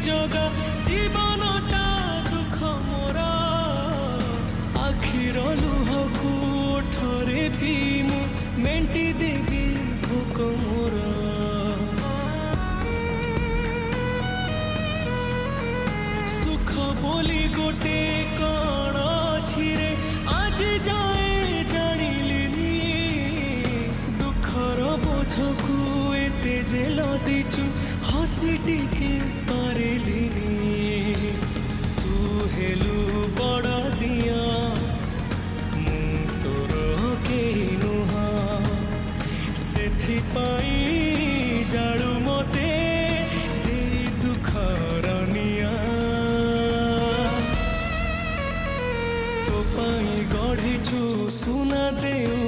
जगा जीवनटा दुख मोरा आखिर लुह कोठरे पीमु मेंटी देवी भोक मोरा सुख बोली गोटे कण अछि रे आज जाए जानिलिनी दुखर बोझकु एते जे लदिचु हसी टिके पारिलिनी तू हेलु बड़ दिया मु तोर केहि नुहा सेथिपाई जाळु मते दे दुखर निया तो पाई गढ़िचु सुना देउ